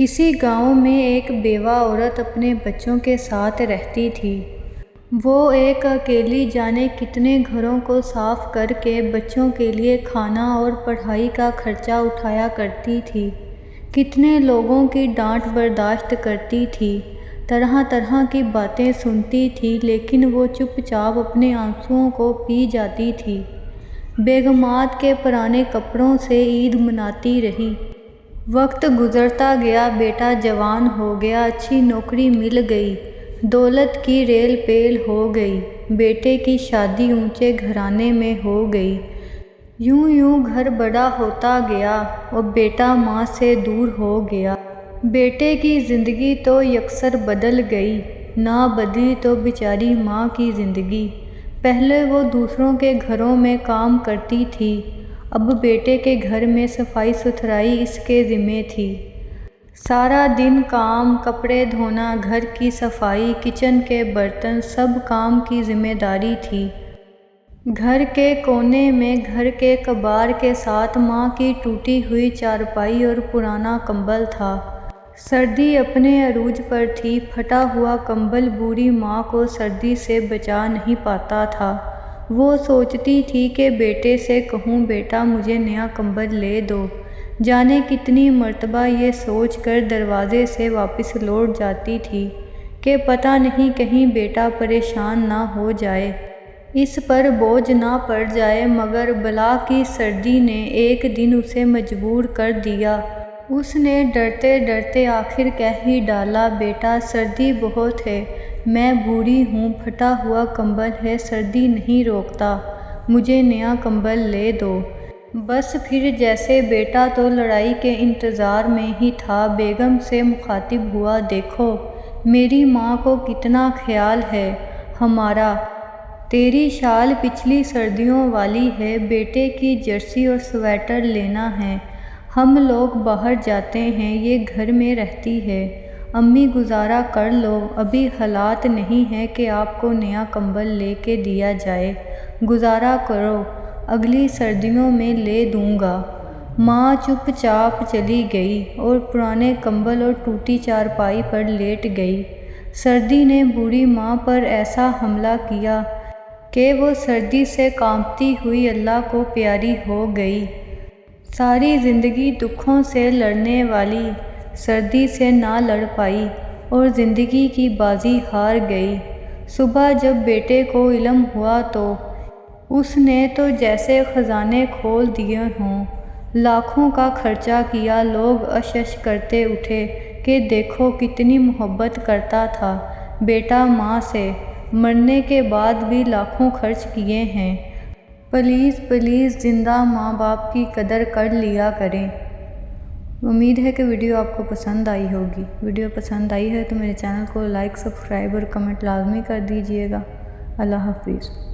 کسی گاؤں میں ایک بیوہ عورت اپنے بچوں کے ساتھ رہتی تھی۔ وہ ایک اکیلی جانے کتنے گھروں کو صاف کر کے بچوں کے لیے کھانا اور پڑھائی کا خرچہ اٹھایا کرتی تھی، کتنے لوگوں کی ڈانٹ برداشت کرتی تھی، طرح طرح کی باتیں سنتی تھی، لیکن وہ چپ چاپ اپنے آنسوؤں کو پی جاتی تھی۔ بیگمات کے پرانے کپڑوں سے عید مناتی رہی۔ وقت گزرتا گیا، بیٹا جوان ہو گیا، اچھی نوکری مل گئی، دولت کی ریل پیل ہو گئی، بیٹے کی شادی اونچے گھرانے میں ہو گئی۔ یوں یوں گھر بڑا ہوتا گیا اور بیٹا ماں سے دور ہو گیا۔ بیٹے کی زندگی تو یکسر بدل گئی، نہ بدلی تو بیچاری ماں کی زندگی۔ پہلے وہ دوسروں کے گھروں میں کام کرتی تھی، اب بیٹے کے گھر میں صفائی ستھرائی اس کے ذمہ تھی۔ سارا دن کام، کپڑے دھونا، گھر کی صفائی، کچن کے برتن، سب کام کی ذمہ داری تھی۔ گھر کے کونے میں گھر کے کباڑ کے ساتھ ماں کی ٹوٹی ہوئی چارپائی اور پرانا کمبل تھا۔ سردی اپنے عروج پر تھی، پھٹا ہوا کمبل بوڑھی ماں کو سردی سے بچا نہیں پاتا تھا۔ وہ سوچتی تھی کہ بیٹے سے کہوں بیٹا مجھے نیا کمبل لے دو، جانے کتنی مرتبہ یہ سوچ کر دروازے سے واپس لوٹ جاتی تھی کہ پتہ نہیں کہیں بیٹا پریشان نہ ہو جائے، اس پر بوجھ نہ پڑ جائے، مگر بلا کی سردی نے ایک دن اسے مجبور کر دیا۔ اس نے ڈرتے ڈرتے آخر کہہ ہی ڈالا، بیٹا سردی بہت ہے، میں بوڑھی ہوں، پھٹا ہوا کمبل ہے، سردی نہیں روکتا، مجھے نیا کمبل لے دو۔ بس پھر جیسے بیٹا تو لڑائی کے انتظار میں ہی تھا، بیگم سے مخاطب ہوا، دیکھو میری ماں کو کتنا خیال ہے ہمارا، تیری شال پچھلی سردیوں والی ہے، بیٹے کی جرسی اور سویٹر لینا ہے، ہم لوگ باہر جاتے ہیں، یہ گھر میں رہتی ہے، امی گزارا کر لو، ابھی حالات نہیں ہیں کہ آپ کو نیا کمبل لے کے دیا جائے، گزارا کرو، اگلی سردیوں میں لے دوں گا۔ ماں چپ چاپ چلی گئی اور پرانے کمبل اور ٹوٹی چارپائی پر لیٹ گئی۔ سردی نے بوڑھی ماں پر ایسا حملہ کیا کہ وہ سردی سے کانپتی ہوئی اللہ کو پیاری ہو گئی۔ ساری زندگی دکھوں سے لڑنے والی سردی سے نہ لڑ پائی اور زندگی کی بازی ہار گئی۔ صبح جب بیٹے کو علم ہوا تو اس نے تو جیسے خزانے کھول دیے ہوں، لاکھوں کا خرچہ کیا، لوگ عش عش کرتے اٹھے کہ دیکھو کتنی محبت کرتا تھا بیٹا ماں سے، مرنے کے بعد بھی لاکھوں خرچ کیے ہیں، پلیز پلیز زندہ ماں باپ کی قدر کر لیا کریں۔ امید ہے کہ ویڈیو آپ کو پسند آئی ہوگی۔ ویڈیو پسند آئی ہے تو میرے چینل کو لائک، سبسکرائب اور کمنٹ لازمی کر دیجیے گا۔ اللہ حافظ۔